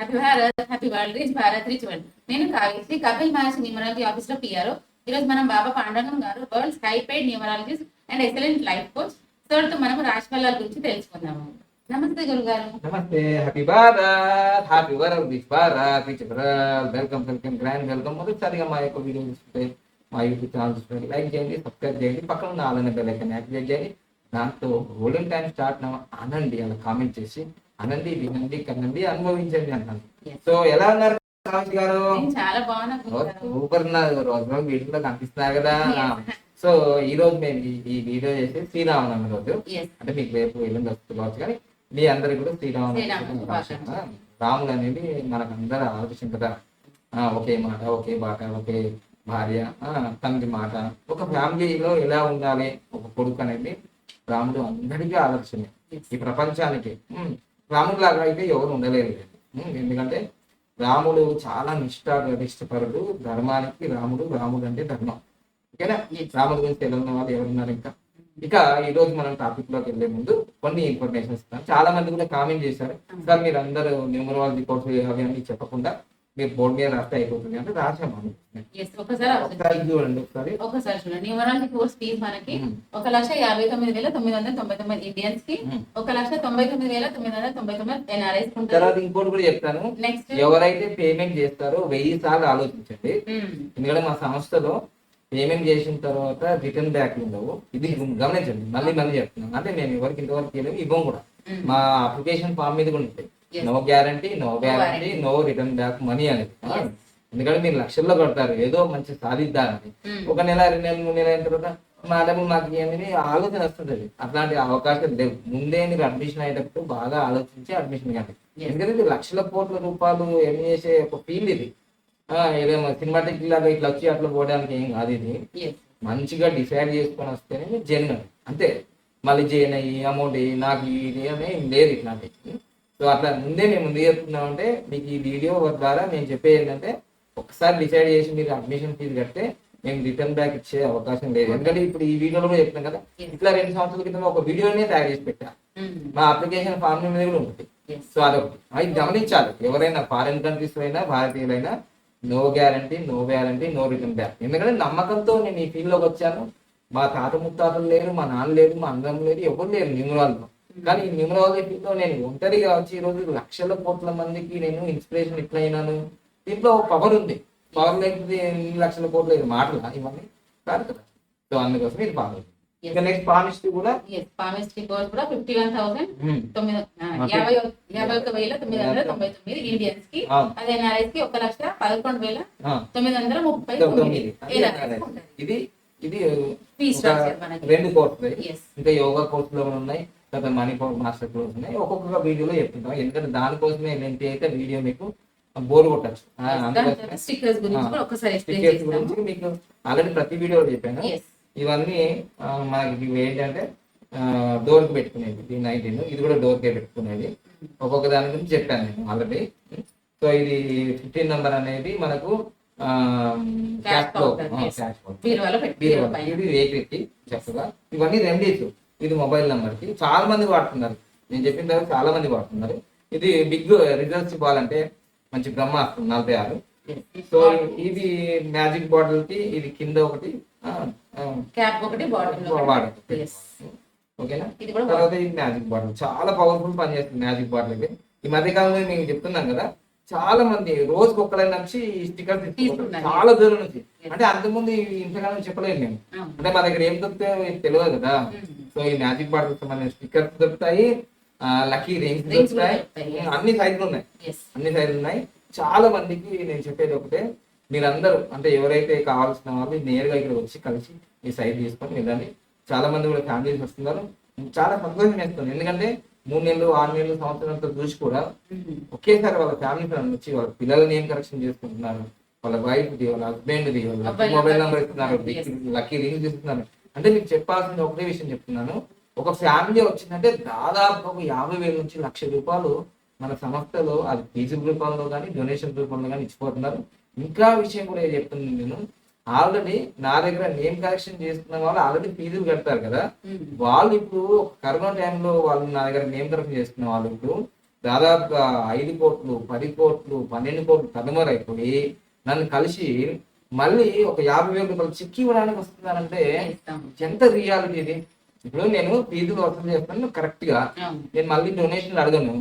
Happy Bharat, happy world, rich Bharat, rich world. నేను కావేసి కపిల్ మహర్షి numerology office లో PRO. ఈ రోజు మనం బాబా పాండురంగం గారు world's high paid numerologist and excellent life coach sir తో మనం రాశి ఫలాల గురించి తెలుసుకుందాము. నమస్తే గురుగారు. నమస్తే. Happy Bharat, happy world, rich Bharat, rich world. Welcome welcome, grand welcome. మొదటిసారిగా మా యొక్క వీడియో చూస్తుంటే మా యూట్యూబ్ ఛానల్ చూస్తుంటే లైక్ చేయండి, సబ్స్క్రైబ్ చేయండి, పక్కన ఉన్న ఆల్ అనే బెల్ ఐకాన్ యాక్టివేట్ చేయండి. దాంతో గోల్డెన్ టైం స్టార్ట్ అనండి, అలా కామెంట్ చేసి అనండి, వినండి, కనండి, అనుభవించండి అన్నాను. సో ఎలా ఉన్నారు కామేష్ గారు? చాలా బాగున్నా. సూపర్ ఉన్నారు. రోజు వీడియోలో కనిపిస్తున్నారు కదా. సో ఈ రోజు మేము ఈ వీడియో చేసి శ్రీరామనవమి రోజు, అంటే మీకు రేపు ఎల్లుండి వస్తుంది కానీ మీ అందరికి కూడా శ్రీరామనవమి. రాముడు అనేది మనకు అందరూ ఆలోచన కదా. ఒకే మాట, ఒకే బాట, ఒకే భార్య, తండ్రి మాట. ఒక ఫ్యామిలీలో ఎలా ఉండాలి ఒక కొడుకు అనేది రాముడు అందరికీ ఆదర్శమే ఈ ప్రపంచానికి. రాముడు లాగా అయితే ఎవరు ఉండలేరు. ఎందుకంటే రాముడు చాలా నిష్ఠపరుడు ధర్మానికి. రాముడు అంటే ధర్మం. ఓకేనా? రాముడి గురించి తెలియని వాళ్ళు ఎవరున్నారు? ఇక ఈ రోజు మనం టాపిక్ లోకి వెళ్లే ముందు కొన్ని ఇన్ఫర్మేషన్ ఇస్తాను. చాలా మంది కూడా కామెంట్ చేశారు, సార్ మీరు అందరూ న్యూమరాలజీ కోర్సు అవి అన్ని చెప్పకుండా మీరు బోర్డు మీద రాస్తే అయిపోతుంది అంటే రాసాము. ఒకసారి న్యూమరాలజీ కోర్స్ ఫీజు మనకి 1,59,999 ఇండియన్స్ కి, 1,99,999 ఎన్ఆర్ఐస్. తర్వాత ఇంకోటి కూడా చెప్తాను, ఎవరైతే పేమెంట్ చేస్తారో 1000 సార్లు ఆలోచించండి. ఎందుకంటే మా సంస్థలో పేమెంట్ చేసిన తర్వాత రిటర్న్ బ్యాక్ ఉండవు. ఇది గమనించండి. మళ్ళీ చెప్తున్నాను, అంటే మేము ఎవరికి ఇంతవరకు ఇవ్వం కూడా. మా అప్లికేషన్ ఫామ్ మీద కూడా ఉంటాయి no guarantee, no return back money అనేది. ఎందుకంటే మీరు లక్షల్లో కడతారు ఏదో మంచి సాధిద్దామని. 1 నెల 2 నెలలు 3 నెలలు అయిన తర్వాత మా డబ్బులు మాకు ఏమని ఆలోచన వస్తుంది. అట్లాంటి అవకాశం లేవు. ముందే మీరు అడ్మిషన్ అయ్యేటప్పుడు బాగా ఆలోచించి అడ్మిషన్ కానీ. ఎందుకంటే ఇది లక్షల కోట్ల రూపాయలు ఏమి చేసే ఒక ఫీల్డ్ ఇది. ఏదేమో సినిమాటిక్ లాగా ఇట్లా వచ్చి అట్లా పోవడానికి ఏం కాదు. ఇది మంచిగా డిసైడ్ చేసుకొని వస్తేనే జెన్యున్. అంతే. మళ్ళీ చేయను ఈ అమౌంట్ నాకు ఇది అని లేదు ఇట్లాంటి. సో అట్లా ముందే మేము ముందు చెప్తున్నామంటే మీకు ఈ వీడియో ద్వారా మేము చెప్పేది ఏంటంటే ఒకసారి డిసైడ్ చేసి మీరు అడ్మిషన్ ఫీజు కడితే మేము రిటర్న్ బ్యాక్ ఇచ్చే అవకాశం లేదు. ఎందుకంటే ఇప్పుడు ఈ వీడియోలో కూడా చెప్తాం కదా, ఇట్లా 2 సంవత్సరాల క్రితం ఒక వీడియోనే తయారు చేసి పెట్టా. మా అప్లికేషన్ ఫామ్ మీద కూడా ఉంటుంది. సో అదొకటి అది గమనించాలి. ఎవరైనా ఫారిన్ కంట్రీస్ అయినా భారతీయులైనా no guarantee, no return back. ఎందుకంటే నమ్మకంతో నేను ఈ ఫీల్డ్ లోకి వచ్చాను. మా తాత ముత్తాతలు లేరు, మా నాన్న లేరు, మా అందరం లేదు, ఎవరు లేరు న్యూమరాలజీలో. కానీ ఈ న్యూమరాలజీ ఫీల్డ్లో నేను ఒంటరిగా వచ్చి ఈ రోజు లక్షల కోట్ల మందికి నేను ఇన్స్పిరేషన్ ఎట్లా అయినాను. దీంట్లో పవర్ ఉంది. పవర్ లేకపోతే 2 లక్షల కోట్ల మాటలు ఇవన్నీ కాదు కదా. సో అందుకోసం ఇది ఫాలో. ఇంకా నెక్స్ట్ పామిస్ట్రీ కూడా 51,999 ఇండియన్స్ కి, అదే ఎన్ఆర్ఐస్ కి 1,11,939. ఇది 2 కోర్సులు. ఇంకా యోగా కోర్సులు ఉన్నాయి, తర్వాత మనీ మాస్టర్ కోర్స్ ఉన్నాయి. ఒక్కొక్క వీడియోలో చెప్తుంటాం. ఎందుకంటే దానికోసమే లెంత్ అయితే వీడియో మీకు బోర్ కొట్టచ్చు. స్టిక్కర్స్ గురించి మీకు ఆల్రెడీ ప్రతి వీడియో చెప్పాను. ఇవన్నీ మనకి ఏంటంటే డోర్ కి పెట్టుకునేది. ఇది 19, ఇది కూడా డోర్ కే పెట్టుకునేది. ఒక్కొక్క దాని గురించి చెప్పాను నేను ఆల్రెడీ. సో ఇది 15 నెంబర్ అనేది మనకు ఇది వేకెట్టి చక్కగా. ఇవన్నీ రెమెడీస్. ఇది మొబైల్ నెంబర్ కి చాలా మంది వాడుతున్నారు. నేను చెప్పిన తర్వాత చాలా మంది వాడుతున్నారు. ఇది బిగ్ రిజల్ట్స్ ఇవ్వాలంటే మంచి బ్రహ్మాస్త్రం 46. సో ఇది మ్యాజిక్ బాటిల్ కి ఇది కింద ఒకటి ఓకేనా. తర్వాత ఇది మ్యాజిక్ బాటిల్ చాలా పవర్ఫుల్ పనిచేస్తుంది. మ్యాజిక్ బాటిల్ కి ఈ మధ్య కాలంలో మేము చెప్తున్నాం కదా, చాలా మంది రోజుకి ఒక్కడైనా నుంచి స్టిక్కర్స్ తీసుకుంటారు చాలా దూరం నుంచి. అంటే అంతకుముందు ఇంతకాలం చెప్పలేదు మేము. అంటే మా దగ్గర ఏం దొరుకుతాయో తెలియదు కదా. సో ఈ మ్యాజిక్ బాటిల్స్ మన స్టిక్కర్స్ దొరుకుతాయి, లక్కీ రింగ్స్ దొరుకుతాయి, అన్ని సైజులు ఉన్నాయి. చాలా మందికి నేను చెప్పేది ఒకటే, మీరందరూ అంటే ఎవరైతే కావాల్సిన వాళ్ళు నేరుగా ఇక్కడ వచ్చి కలిసి ఈ సైజ్ తీసుకొని వెళ్ళండి. చాలా మంది కూడా ఫ్యామిలీస్ వస్తున్నారు. చాలా సంతోషం వేస్తుంది. ఎందుకంటే 3 నెలలు 6 నెలలు సంవత్సరంతో చూసి కూడా ఒకేసారి వాళ్ళ ఫ్యామిలీ ఫ్రెండ్ వచ్చి వాళ్ళ పిల్లల నేమ్ కరెక్షన్ చేసుకుంటున్నారు, వాళ్ళ వైఫ్ ది, వాళ్ళ హస్బెండ్ ది, వాళ్ళ మొబైల్ నెంబర్ ఇస్తున్నారు, లక్కీ రింగ్స్ ఇస్తున్నారు. అంటే మీకు చెప్పాల్సిన ఒకటే విషయం చెప్తున్నాను, ఒక ఫ్యామిలీ వచ్చిందంటే దాదాపు 50,000 నుంచి 1,00,000 రూపాయలు మన సంస్థలో అది ఫీజు రూపంలో కానీ డొనేషన్ రూపంలో కానీ ఇచ్చిపోతున్నారు. ఇంకా విషయం కూడా చెప్తున్నాను, నేను ఆల్రెడీ నా దగ్గర నేమ్ కరెక్షన్ చేసుకున్న వాళ్ళు ఆల్రెడీ ఫీజులు కడతారు కదా, వాళ్ళు ఇప్పుడు కరోనా టైంలో వాళ్ళు నా దగ్గర నేమ్ కరెక్షన్ చేసుకున్న వాళ్ళు ఇప్పుడు దాదాపుగా 5 కోట్లు 10 కోట్లు 12 కోట్లు కనుమరైపోయి నన్ను కలిసి మళ్ళీ ఒక 50,000 రూపాయలు చెక్ ఇవ్వడానికి వస్తున్నానంటే ఎంత రియాలిటీ ఇది. ఇప్పుడు నేను ఫీజులు వసూలు చేస్తాను కరెక్ట్ గా, నేను మళ్ళీ డొనేషన్ అడగను.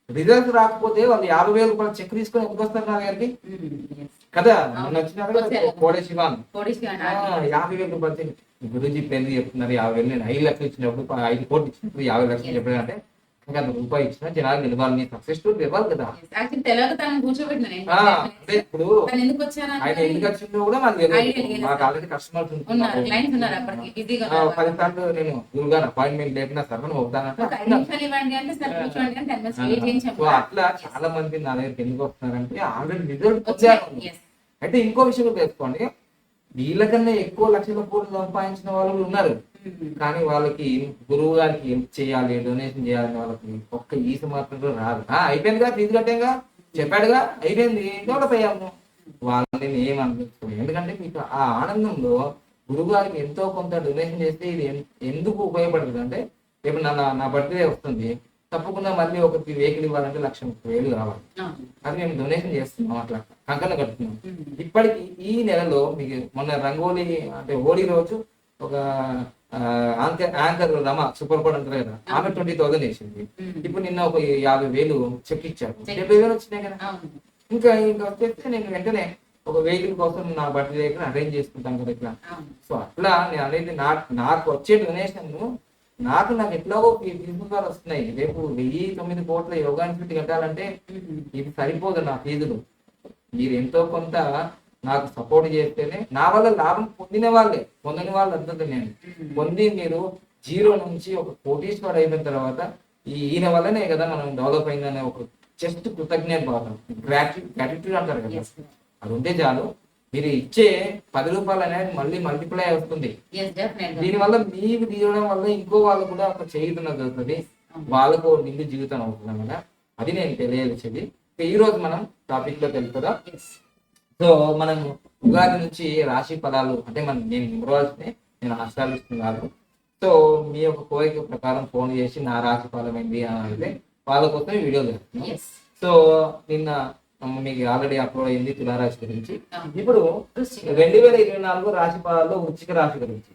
రిజల్ట్ రాకపోతే వాళ్ళు 50,000 రూపాయలు చెక్ తీసుకొని ఎందుకు వస్తారు నా దగ్గరికి కదా. నన్ను వచ్చిన కోడే శివాన్ 50,000 రూపాయలు చెక్ గురించి పెళ్లి చెప్తున్నారు 50,000, నేను 5 లక్షలు ఇచ్చినప్పుడు 5 కోట్లు ఇచ్చినప్పుడు 50 లక్షలు చెప్పానంటే ఇంకా రూపాయి ఇచ్చినా జనాలు నిలవాలి, సక్సెస్ స్టోరీ ఇవ్వాలి కదా. అంటే ఇప్పుడు ఆయన ఎందుకు వచ్చిందో కూడా నాకు తెలియదు. మాకు ఆల్రెడీ కస్టమర్స్ ఉంటున్నారు. 10 సార్లు నేను గురుగా అపాయింట్మెంట్ లేకుండా సార్ మనం అవుతానంటే అట్లా చాలా మంది నా దగ్గరికి ఎందుకు వస్తున్నారంటే ఆల్రెడీ రిజల్ట్ వచ్చారు. అయితే ఇంకో విషయం తెలుసుకోండి, వీళ్ళకన్నా ఎక్కువ లక్షల కోట్లు సంపాదించిన వాళ్ళు ఉన్నారు. కానీ వాళ్ళకి గురువు గారికి హెల్ప్ చేయాలి, డొనేషన్ చేయాలని వాళ్ళకి ఒక్క ఈస మాత్రం రాదు. అయిపోయిందిగా, ఫీజు కట్టాగా, చెప్పాడుగా, అయిపోయింది, డెవలప్ అయ్యాము. వాళ్ళని ఏమనిపిస్తుంది. ఎందుకంటే మీకు ఆ ఆనందంలో గురువు గారికి ఎంతో కొంత డొనేషన్ చేస్తే ఇది ఎందుకు ఉపయోగపడుతుంది అంటే, ఇప్పుడు నా బర్త్డే వస్తుంది, తప్పకుండా మళ్ళీ ఒక వెహికల్ ఇవ్వాలంటే 1,30,000 కావాలి. అది మేము డొనేషన్ చేస్తున్నాం, అట్లా కంకణ కట్టుతున్నాం. ఇప్పటికి ఈ నెలలో మీకు మొన్న రంగోలీ అంటే హోలీ రోజు ఒక యాంకర్ రమ సూపర్ కోడ్ అంటారు కదా, ఆమె 20,000 వేసింది. ఇప్పుడు నిన్న ఒక 50,000 చెక్ ఇచ్చారు, 70,000 వచ్చినాయి కదా. ఇంకా వచ్చేస్తే నేను వెంటనే ఒక వెహికల్ కోసం నా బర్త్డే దగ్గర అరేంజ్ చేసుకుంటాం కదా ఇట్లా. సో అట్లా నేను అనేది నాకు వచ్చే డొనేషన్ నాకు ఎట్లాగో ఫీజు ద్వారా వస్తున్నాయి. రేపు 1,009 కోట్ల యోగా ఇన్స్టిట్యూట్ కట్టాలంటే ఇది సరిపోదు నా ఫీజులు. మీరు ఎంతో కొంత నాకు సపోర్ట్ చేస్తేనే నా వల్ల లాభం పొందిన వాళ్ళే, పొందని వాళ్ళు అంతా నేను పొంది మీరు 0 నుంచి ఒక కోటీశ్వరుడు అయిపోయిన తర్వాత ఈయన వల్లనే కదా మనం డెవలప్ అయిందనే ఒక జస్ట్ కృతజ్ఞత భావం, గ్రాటిట్యూడ్ అంటారు కదా, అది ఉంటే చాలు. మీరు ఇచ్చే 10 రూపాయలు అనేది మళ్ళీ మల్టిప్లై అవుతుంది. దీనివల్ల మీకు తీయడం వల్ల ఇంకో వాళ్ళు కూడా ఒక చేయుతున్నది అవుతుంది, వాళ్ళకు నిండు జీవితం అవుతుంది కదా. అది నేను తెలియజేసేది. ఈ రోజు మనం టాపిక్ లో తెలుపుదా. సో మనం ఉగాది నుంచి రాశి ఫలాలు అంటే నేను ఇవ్వాల్సిందే, నేను ఆశ్రయిస్తున్నాను. సో మీ యొక్క కోరిక ప్రకారం ఫోన్ చేసి నా రాశి ఫలం ఏంటి అని అంటే వాళ్ళ కోసం వీడియో చేస్తున్నాను. సో నిన్న మీకు ఆల్రెడీ అప్లోడ్ అయింది తులారాశి గురించి. ఇప్పుడు 2024 రాశి ఫలాల్లో వృశ్చిక రాశి గురించి.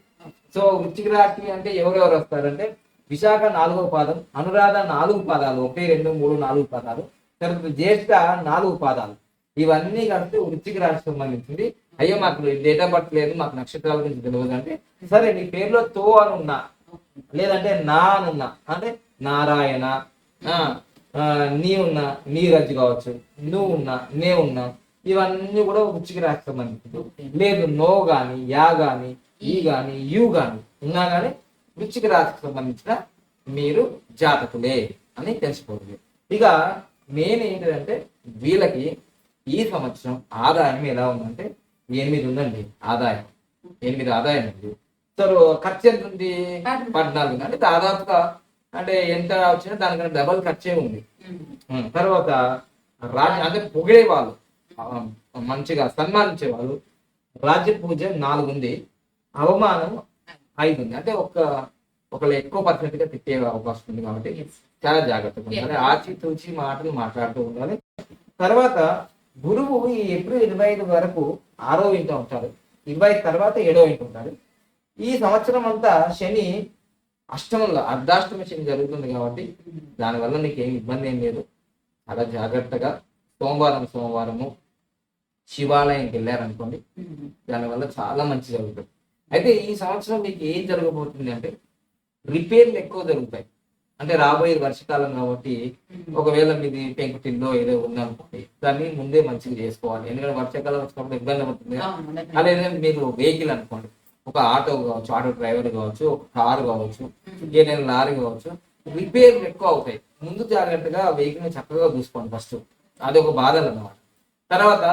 సో వృశ్చిక రాశి అంటే ఎవరెవరు వస్తారంటే విశాఖ 4వ పాదం, అనురాధ 4 పాదాలు, 1, 2, 3, 4 పాదాలు, తర్వాత జ్యేష్ఠ 4 పాదాలు. ఇవన్నీ కలిసి వృశ్చిక రాశికి సంబంధించింది. అయ్యో మాకు డేట్ ఆఫ్ బర్త్ లేదు, మాకు నక్షత్రాల గురించి తెలియదు అంటే, సరే నీ పేరులో తో అని ఉన్నా లేదంటే నా అని ఉన్నా అంటే నారాయణ, నీ ఉన్నా నీరజ్ కావచ్చు, నువ్వు ఉన్నా నే ఉన్నా, ఇవన్నీ కూడా వృశ్చిక రాశికి సంబంధించింది. లేదు నో గాని యా గాని ఈ గాని యు గాని ఉన్నా గానీ వృశ్చిక రాశికి సంబంధించిన మీరు జాతకులే అని తెలుసుకోవాలి. ఇక మెయిన్ ఏంటంటే వీళ్ళకి ఈ సంవత్సరం ఆదాయం ఎలా ఉందంటే 8 ఉందండి. ఆదాయం 8 ఆదాయం ఉంది. సో ఖర్చు ఎంత ఉంది? 14. అంటే దాదాపుగా అంటే ఎంత వచ్చినా దానికన్నా డబల్ ఖర్చే ఉంది. తర్వాత అంటే పొగిడే వాళ్ళు, మంచిగా సన్మానించే వాళ్ళు, రాజ్య పూజ 4 ఉంది, అవమానం 5 ఉంది. అంటే ఒకళ్ళు ఎక్కువ పర్సెంట్ గా తిట్టే అవకాశం ఉంది. కాబట్టి చాలా జాగ్రత్తగా ఉండాలి, ఆచితూచి మాటలు మాట్లాడుతూ ఉండాలి. తర్వాత గురువు ఈ ఏప్రిల్ 25 వరకు 6వ ఇంట ఉంటారు, 25 తర్వాత 7వ ఇంట ఉంటారు. ఈ సంవత్సరం అంతా శని అష్టమంలో అర్ధాష్టమి శని జరుగుతుంది కాబట్టి దానివల్ల నీకు ఏమి ఇబ్బంది ఏం లేదు. చాలా జాగ్రత్తగా సోమవారము శివాలయంకి వెళ్ళారనుకోండి, దానివల్ల చాలా మంచి జరుగుతుంది. అయితే ఈ సంవత్సరం మీకు ఏం జరగబోతుంది అంటే రిపేర్లు ఎక్కువ జరుగుతాయి. అంటే రాబోయే వర్షకాలం కాబట్టి ఒకవేళ మీది పెంకుటిల్లో ఏదో ఉందనుకోండి, దాన్ని ముందే మంచిగా చేసుకోవాలి. ఎందుకంటే వర్షాకాలం వచ్చినప్పుడు ఇబ్బంది అవుతుంది. అదే మీరు వెహికల్ అనుకోండి, ఒక ఆటో కావచ్చు, ఆటో డ్రైవర్ కావచ్చు, ఒక కారు కావచ్చు, ఏదైనా లారీ కావచ్చు, రిపేర్లు ఎక్కువ అవుతాయి. ముందు జాగ్రత్తగా వెహికల్ ని చక్కగా చూసుకోండి ఫస్ట్. అది ఒక బాధలు అన్నమాట. తర్వాత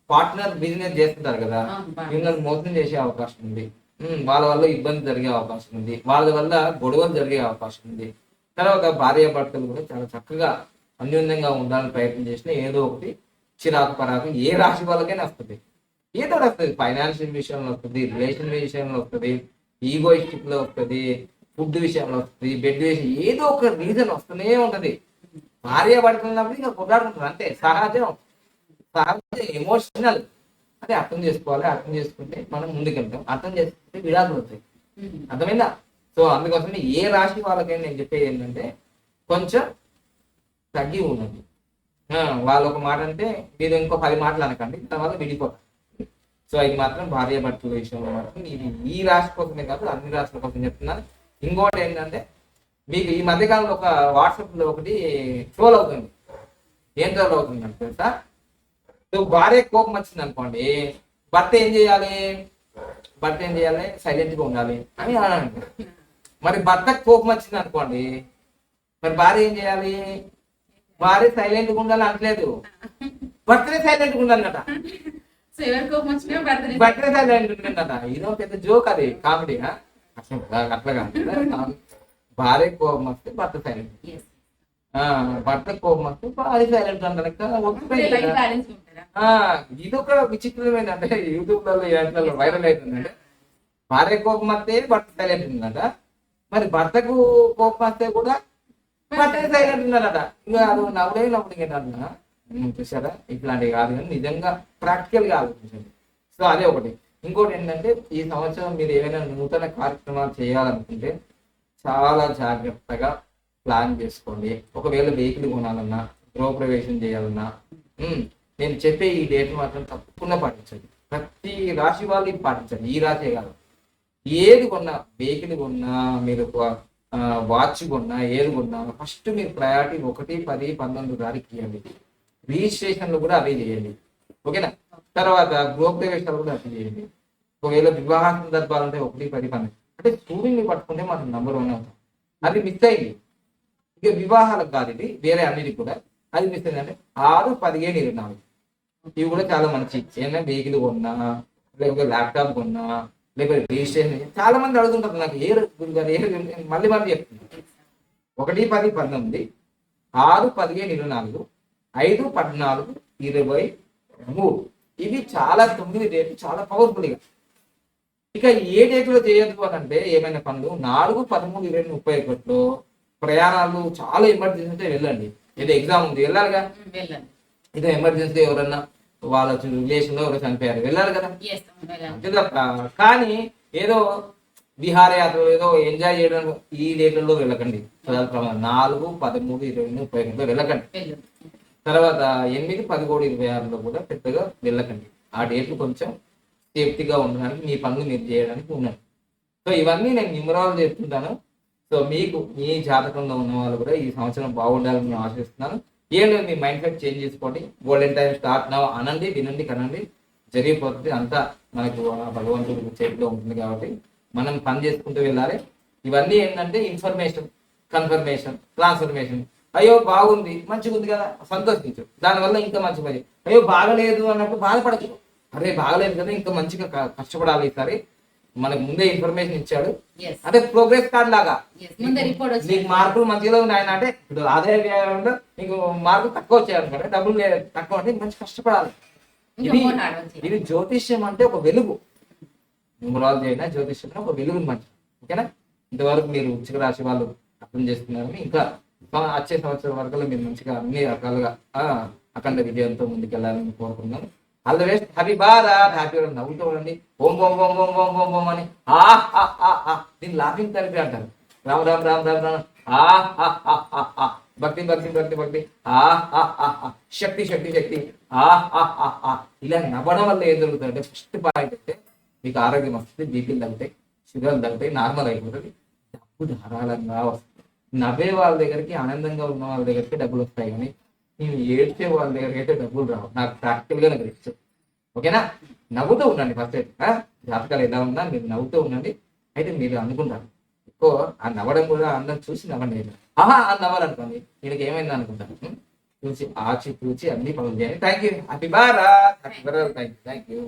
పార్ట్నర్ బిజినెస్ చేస్తుంటారు కదా, మిమ్మల్ని మోసం చేసే అవకాశం ఉంది. వాళ్ళ వల్ల ఇబ్బంది జరిగే అవకాశం ఉంది, వాళ్ళ వల్ల గొడవలు జరిగే అవకాశం ఉంది. తర్వాత భార్యాభర్తలు కూడా చాలా చక్కగా అన్యోన్యంగా ఉండాలని ప్రయత్నం చేసినా ఏదో ఒకటి చిరాకు పరాకు ఏ రాశి వాళ్ళకైనా వస్తుంది, ఏదో వస్తుంది. ఫైనాన్షియల్ విషయంలో వస్తుంది, రిలేషన్ విషయంలో వస్తుంది, ఈగోయిస్టిక్ లో వస్తుంది, ఫుడ్ విషయంలో వస్తుంది, బెడ్ విషయం, ఏదో ఒక రీజన్ వస్తూనే ఉంటది. భార్య పడుతున్నప్పుడు ఇక కొట్లాడుకుంటారు అంతే, సహజం. ఎమోషనల్ అంటే అర్థం చేసుకోవాలి. అర్థం చేసుకుంటే మనం ముందుకెళ్తాం, అర్థం చేసుకుంటే విడాకులు వస్తాయి. అర్థమైందా? సో అందుకోసం ఏ రాశి వాళ్ళకైనా నేను చెప్పేది ఏంటంటే కొంచెం తగ్గి ఉన్నది. వాళ్ళు ఒక మాట అంటే మీరు ఇంకో 10 మాటలు అనకండి, తర్వాత విడిపోతారు. సో ఇది మాత్రం భార్య భర్తల విషయంలో మాత్రం ఇది ఈ రాశి కోసమే కాదు, అన్ని రాశుల కోసం చెప్తున్నాను. ఇంకోటి ఏంటంటే మీకు ఈ మధ్యకాలంలో ఒక వాట్సాప్ లో ఒకటి ట్రోల్ అవుతుంది. ఏం ట్రోల్ అవుతుంది అంటే తెలుసా? భార్య కోపం వచ్చింది అనుకోండి, భర్త ఏం చేయాలి? సైలెంట్ గా ఉండాలి అని అంటారు. మరి భర్తకు కోపం వచ్చింది అనుకోండి, మరి భార్య ఏం చేయాలి? భార్య సైలెంట్ గా ఉండాలి అనట్లేదు, భర్తనే సైలెంట్ గా ఉండాలన్నట. భర్తనే సైలెంట్ ఉంటుందట. ఇదో పెద్ద జోక్, అది కామెడీ. అసలు అట్లాగా భార్య కోపం వస్తే భర్త సైలెంట్, భర్త కోపం వస్తే భార్య సైలెంట్ అంటారు. ఇది ఒక విచిత్రమైన అంటే యూట్యూబ్ లలో వైరల్ అవుతుందంటే భార్య కోపం వస్తే భర్త సైలెంట్ ఉందట, మరి భర్తకు కోపం వస్తే కూడా భర్త సైలెంట్ ఉన్నారట. ఇంకా అది నవ్వుడు ఏంటన్నా చూసారా? ఇట్లాంటివి కాదు, కానీ నిజంగా ప్రాక్టికల్ గా ఆలోచించండి. సో అదే ఒకటి. ఇంకోటి ఏంటంటే ఈ సంవత్సరం మీరు ఏమైనా నూతన కార్యక్రమాలు చేయాలనుకుంటే చాలా జాగ్రత్తగా ప్లాన్ చేసుకోండి. ఒకవేళ వెహికల్ కొనాలన్నా, గృహప్రవేశం చేయాలన్నా నేను చెప్పే ఈ డేట్ మాత్రం తప్పకుండా పాటించండి. ప్రతి రాశి వాళ్ళు ఇది పాటించండి. ఈ రాశే కాదు, ఏది కొన్నా, వెహికల్ కొన్నా, మీరు వాచ్ కొన్నా, ఏది కొన్నా ఫస్ట్ మీరు ప్రయారిటీ 1, 10, 19 తారీఖు ఇవ్వండి. రిజిస్ట్రేషన్లు కూడా అవే చేయండి. ఓకేనా? తర్వాత గృహప్రవేశాలు కూడా అవి చేయండి. ఒకవేళ వివాహ సందర్భాలు అంటే 1, 10, 12 అంటే సూర్యుని పట్టుకుంటే మనం నంబర్ 1 అవుతాం. అది మిస్ అయింది. ఇక వివాహాలకు కాదు, ఇది వేరే అన్నిటికి కూడా అది మిస్ అయింది. అంటే 6, 15, 24 ఇవి కూడా చాలా మంచి. ఏమైనా వెహికల్ కొన్నా, లేకపోతే ల్యాప్టాప్ కొన్నా, లేకపోతే రిజిస్ట్రేషన్. చాలా మంది అడుగుతుంటారు నాకు మళ్ళీ చెప్తున్నాను. 1, 10, 19, 6, 15, 24, 5, 14, 23 ఇవి చాలా 9 డేట్లు చాలా పవర్ఫుల్. ఇక ఏ డేట్ లో చేయొద్దు అని అంటే ఏమైనా పనులు 4, 13, 20, 31 ప్రయాణాలు చాలా ఎమర్జెన్సీ ఉంటే వెళ్ళండి. ఏదో ఎగ్జామ్ ఉంది వెళ్ళాలిగా, ఏదో ఎమర్జెన్సీ ఎవరన్నా వాళ్ళ రిలేషన్ లో ఎవరో చనిపోయారు వెళ్ళాలి కదా. అంతే తప్ప కానీ ఏదో విహారయాత్ర ఏదో ఎంజాయ్ చేయడం ఈ డేట్లలో వెళ్ళకండి. 4, 13, 20, 31 వెళ్ళకండి. తర్వాత 8, 11, 26 కూడా పెద్దగా వెళ్ళకండి. ఆ డేట్లు కొంచెం సేఫ్టీగా ఉండడానికి, మీ పనులు మీరు చేయడానికి ఉన్నాయి. సో ఇవన్నీ నేను న్యూమరాలజీ చెప్తుంటాను. సో మీకు మీ జాతకంలో ఉన్న వాళ్ళు కూడా ఈ సంవత్సరం బాగుండాలని నేను ఆశిస్తున్నాను. ఏం లేదు, మీ మైండ్ సెట్ చేంజ్ చేసుకోండి. గోల్డెన్ టైం స్టార్ట్ నౌ అనండి, వినండి, కనండి, జరిగిపోతుంది. అంతా మనకు భగవంతుడి చేతిలో ఉంటుంది కాబట్టి మనం పని చేసుకుంటూ వెళ్ళాలి. ఇవన్నీ ఏంటంటే ఇన్ఫర్మేషన్, కన్ఫర్మేషన్, ట్రాన్స్ఫర్మేషన్. అయ్యో బాగుంది, మంచిగా ఉంది కదా, సంతోషించు, దానివల్ల ఇంకా మంచి పని. అయ్యో బాగలేదు అన్నప్పుడు బాధపడచ్చు. అరే బాగలేదు కదా, ఇంకా మంచిగా కష్టపడాలి. ఈసారి మనకు ముందే ఇన్ఫర్మేషన్ ఇచ్చాడు, అదే ప్రోగ్రెస్ కార్డ్ లాగా. నీకు మార్కులు మంచిగా ఉన్నాయి అంటే ఇప్పుడు ఆదాయ వ్యయంలో నీకు మార్కులు తక్కువ వచ్చాయనుకోండి, డబ్బులు తక్కువ అంటే మంచి కష్టపడాలి. ఇది జ్యోతిష్యం అంటే ఒక వెలుగు. న్యూమరాలజీ అయినా జ్యోతిష్యం ఒక వెలుగు మంచి. ఓకేనా? ఇంతవరకు మీరు వృశ్చిక రాశి వాళ్ళు అర్థం చేసుకున్నారని, ఇంకా వచ్చే సంవత్సరం వరకు మీరు మంచిగా అన్ని రకాలుగా అఖండ విజయంతో ముందుకెళ్ళాలని కోరుకున్నాను. All the best. Happy Bharat. హ్యాపీగా నవ్వుతూ ఉండండి. ఓం ఓం ఓం ఓం ఓం ఓం ఓం అని దీన్ని లాఫింగ్ థెరపీ అంటారు. రామ్ రామ్ రామ్ రామ్ రామ్ భక్తి భక్తి భక్తి భక్తి శక్తి శక్తి శక్తి ఇలా నవ్వడం వల్ల ఏం జరుగుతుందంటే ఫస్ట్ పాయింట్ అంటే మీకు ఆరోగ్యం వస్తుంది, బీపీలు తగ్గుతాయి, షుగర్లు తగ్గుతాయి, నార్మల్ అయిపోతుంది, డబ్బు ధారాళంగా వస్తుంది. నవ్వే వాళ్ళ దగ్గరికి, ఆనందంగా ఉన్న వాళ్ళ దగ్గరికి డబ్బులు వస్తాయి, కానీ నేను ఏడ్చే వాళ్ళ దగ్గరికి అయితే డబ్బులు రావు. నాకు ప్రాక్టికల్ గా నాకు తెలుసు. ఓకేనా? నవ్వుతూ ఉండండి. ఫస్ట్ అయితే జాతకాలు ఎలా ఉన్నా మీరు నవ్వుతూ ఉండండి. అయితే మీరు అనుకుంటారు ఎక్కువ ఆ నవ్వడం కూడా అందరం చూసి నవ్వండి. అని నవ్వాలనుకోండి, వీళ్ళకి ఏమైంది అనుకుంటాను. చూసి ఆచి చూసి అన్ని పనులు చేయండి. Thank you. Happy Bharat. Happy Bharat. Thank you.